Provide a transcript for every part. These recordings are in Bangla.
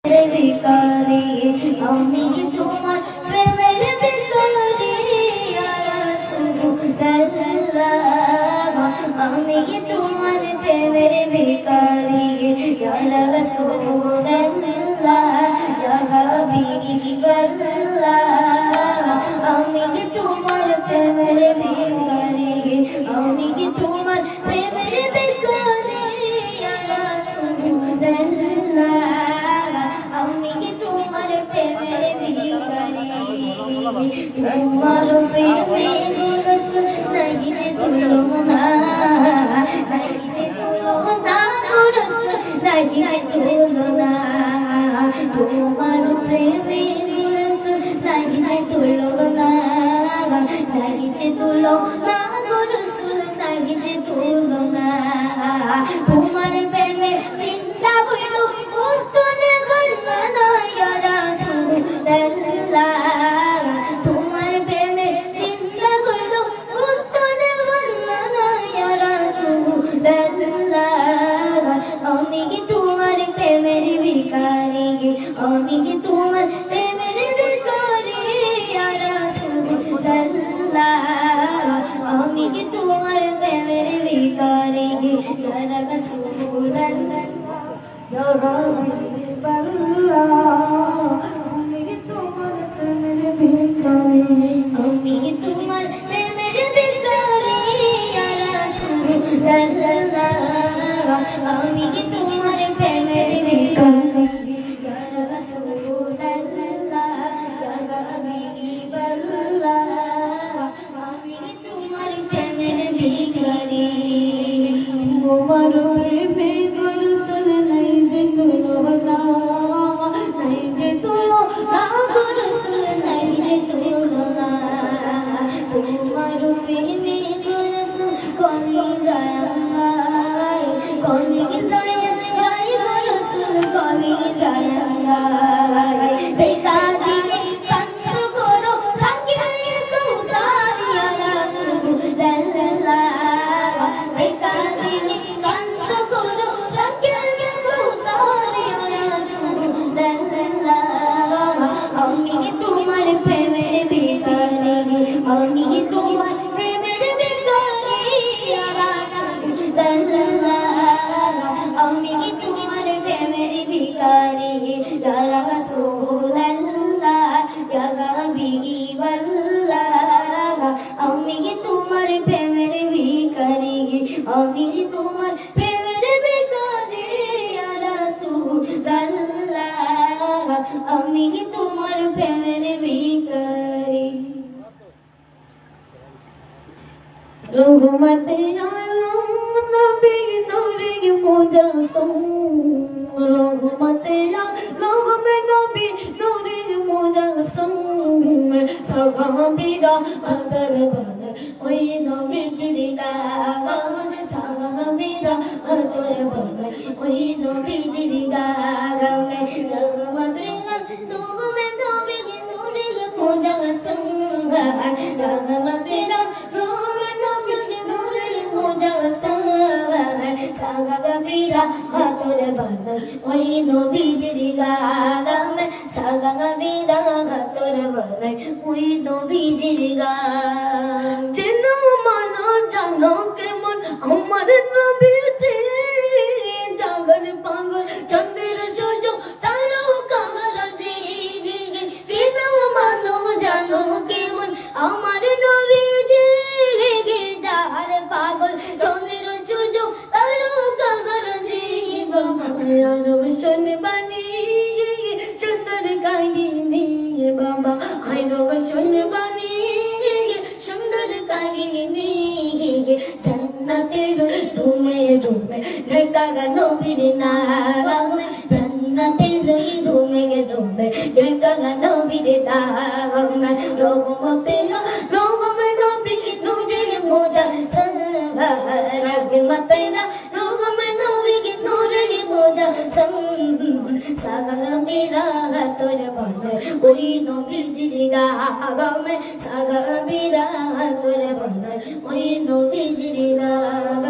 ভিখারি আমি কি তোমার প্রেমের ভিখারি ইয়া রাসূলুল্লাহ আমি কি তোমার প্রেমের ভিখারি ইয়া রাসূলুল্লাহ ইয়া হাবিবাল্লাহ আমি কি তোমার প্রেমের ভিখারি আমি কি তোমার প্রেমের ভিখারি ইয়া রাসূলুল্লাহ আমি কি তোমার প্রেমের ভিখারি তোমার প্রেমে গো রাসূল নাই যে তুলনা নাই যে তুলনা গো রাসূল নাই যে তুলনা তোমার প্রেমে গো রাসূল নাই যে তুলনা নাই যে তুলনা গো রাসূল নাই যে তুলনা তোমার প্রেমে জিন্দা হইল বস্তনে গণনা ইয়া রাসূলুল্লাহ তোমার প্রেমে জিন্দা হইল বস্তনে গণনা ইয়া রাসূলুল্লাহ আমি কি তোমার প্রেমের ভিখারি আমি কি তোমার প্রেমের ভিখারি ইয়া রাসূলুল্লাহ আমি কি তোমার প্রেমের ভিখারি ইয়া রাসূলুল্লাহ ইয়া হাবিবাল্লাহ আমি কি তোমার প্রেমের ভিখারি আমি কি তোমার প্রেমের ভিখারি ইয়া রাসূলুল্লাহ আমি কি তোমার প্রেমের ভিখারি ইয়া রাসূলুল্লাহ ইয়া হাবিবাল্লাহ আমি কি তোমার প্রেমের ভিখারি তোমার প্রেমে গো রাসূল নাই যে তুলনা নাই যে তুলনা গো রাসূল নাই যে তুলনা তোমার প্রেমে গো রাসূল কলি যায় গো রাসূল কলি যায় দেখা দিলে শান্ত করো সাকিয়ে তো সারিয়া রাসূলুল্লাহ দেখা দিলে শান্ত করো সাকিয়ে তো সারিয়া রাসূলুল্লাহ আমি কি তোমার প্রেমের ভিখারি আমি কি তোমার প্রেমের ভিখারি ইয়া রাসূলুল্লাহ আমি কি তোমার প্রেমের ভিখারি ইয়া রাসূলুল্লাহ ইয়া হাবিবাল্লাহ আমি কি তোমার প্রেমের ভিখারি আমি কি তোমার প্রেমের ভিখারি ইয়া রাসূলুল্লাহ আমি কি তোমার প্রেমের ভিখারি রহমতে আলম নবী নূরে মুজাসসম রহমতে আলম নবী নূরে মুজাসসম সাহাবীরা আদর বলে ওই নবীজির গান সাহাবীরা আদর বলে ওই নবীজির গান রহমতে আলম নবী নূরে মুজাসসম রহমতে সাগাগবীরা হাতর বানাই ওই নবীজির গান সাগাগবীরা হাতর বানাই ওই নবীজির গান যেন মানো জানো কেমন আমার নবীজি জাগর পাগল চন্দ্রের সূর্য তারকারাজি যেন মানো জানো কেমন আমার নবীজি যার পাগল চন্দ্রের সূর্য তারকারাজি বাবা শোনে বাণী সুন্দর কাহিনী বাবা আইরব শোনে বাণী সুন্দর কাহিনী জান্নাতের ধুমে ধুমে ঢাকা নবীর নাম জান্নাতের ধুমে ধুমে ঢাকা নবীর নাম রহমতে নবী নূরে মুজাসসম রহমতে নবী নূরে মুজাসসম সাগাগবীরা হাতর বানাই ওই নবীজির গান সাগাগবীরা হাতর বানাই ওই নবীজির গান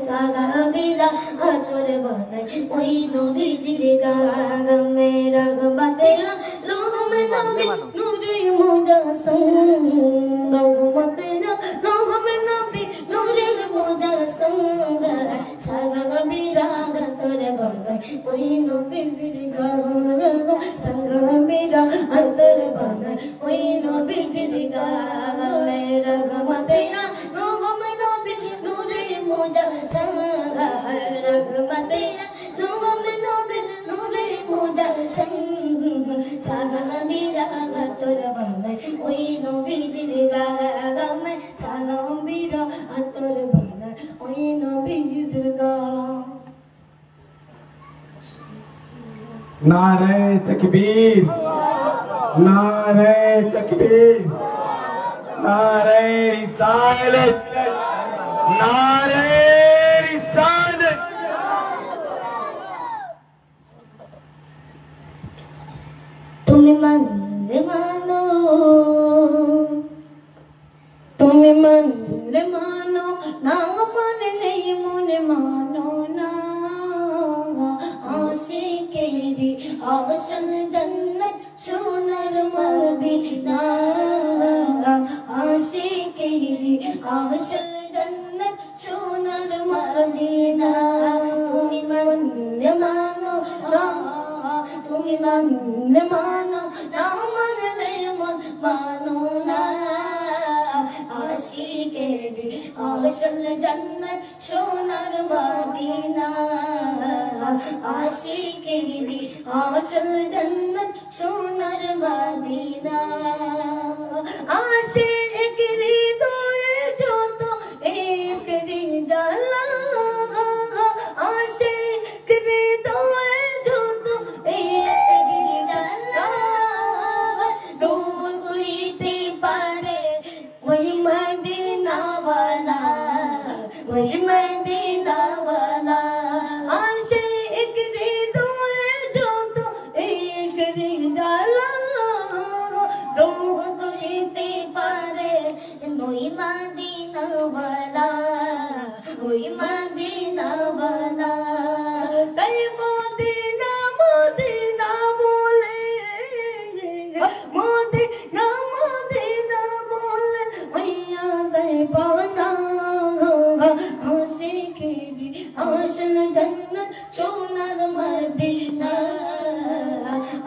সাগাগবীরা হাতর বানাই ওই নবীজির গান बिजरिगा संग मेरा अंतर बना कोई नो बिजरिगा मेरा गम तेरा नो गम नो बिग नूरे मोजा संग रगम तेरा नो गम नो बिग नूरे मोजा संग साग मेरा अंतर बना कोई नो बिजरिगा साग मेरा अंतर बना कोई नो बिजरिगा नारे तकबीर नारे तकबीर नारे रिसालत नारे रिसालत तुम्हें मन मानो तुम्हें मन मानो ना मन नहीं मुने मानो ना आशिकेरी आवशन जन्नत सोनर मदीना आशिकेरी आवशन जन्नत सोनर मदीना तुम्हें मन मानो ना तुम्हें मन मानो ना मन नहीं मन मानो ना आशिकेरी आवशन जन्नत सोनर मदीना आशिकेरी आवशन जन्नत सोनर मदीना आशिकेरी तो जो तो इश्क़री डाला आशिकेरी तो जो तो इश्क़री डाला दूर गुरीते पारे वही मदीना वाला वही मदीना वाला आशिकेरी तो जो तो इश्क़री डाला दूर गुरीते पारे वही मदीना वाला वही मदीना वाला कई मदीना मदीना बोले मदीना मदीना बोले मैया से पाना आशिकेरी आशन जन्नत सोनर मदीना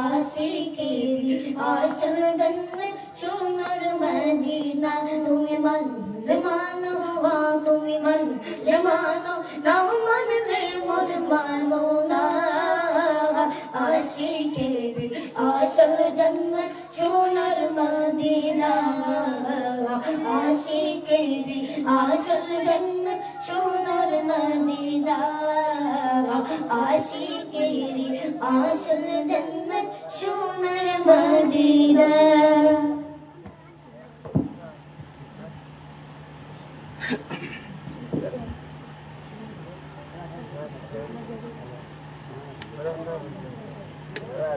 आशिकेरी आशन जन्नत सोनर मदीना तुम्हें मन मानो तुम्हें मन मानो ना मन ले मन मानो ना आशिकेरी आशन जन्नत सोनर मदीना आशिकेरी आशन जन्नत सोनर मदीना आशिकेरी आशन जन्नत सोनर मदीना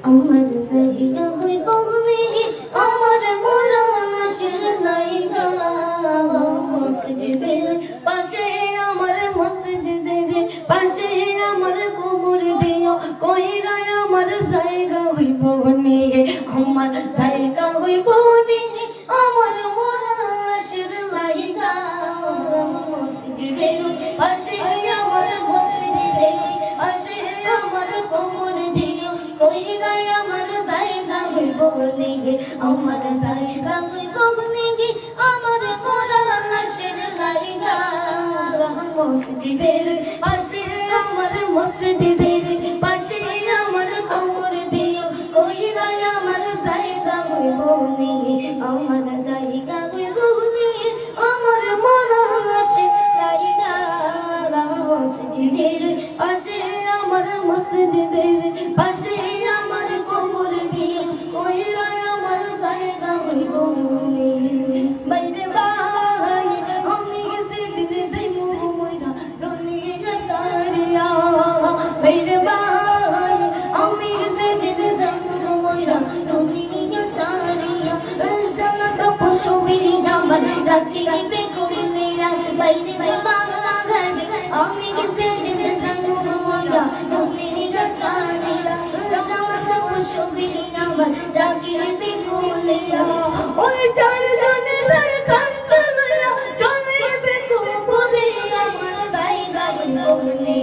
अमर सजिदा हुई बगमे अमर मोरा नशर नाइगा मस्जिदे पाशे अमर मस्जिदे पाशे अमर कुमर दियो कोई राय अमर साइगा हुई बगने अमर साइगा हुई बगने अमर मोरा नशर नाइगा मस्जिदे पाशे अमर मस्जिदे पाशे अमर कुमर दियो कोई गया अमर साइगा हुई बोलेंगे अमर साइगा हुई बोलेंगे अमर मोरा नशर लाएगा मस्जिदे पाशे अमर मस्जिदे पाशे अमर कुमर दियो कोई गया अमर साइगा हुई बोलेंगे अमर साइगा हुई बोलेंगे अमर मोरा नशर लाएगा मस्जिदे पाशे अमर मस्जिदे पाशे अमर कुमर दियो कोई आया अमर साइगा हुई बोलेंगे मेरे भाई अम्मी से दिन से मुँह मोरा रोने का सारिया मेरे भाई अम्मी से दिन से मुँह मोरा रोने का सारिया समा का पुष्प मेरी जामन रखी पे कुमिया मेरे बांगला घर अम्मी से दिन से मुँह मोरा रोने का सारिया समा का पुष्प मेरी जामन रखी पे कुमिया और जान जाने दर कंदलिया जाने पे कुमिया अमर साइगा हुई बोलने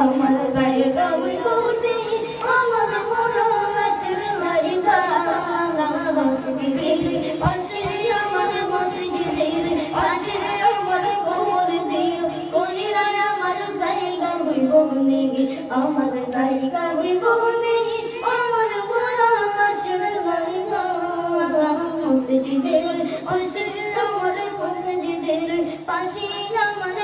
अमर साइगा हुई बोलने अमर আমার জায়গা হইব মেহি আমার বড় আসল মালিকা মসজিদের পাশে আমার মসজিদের পাশে আমার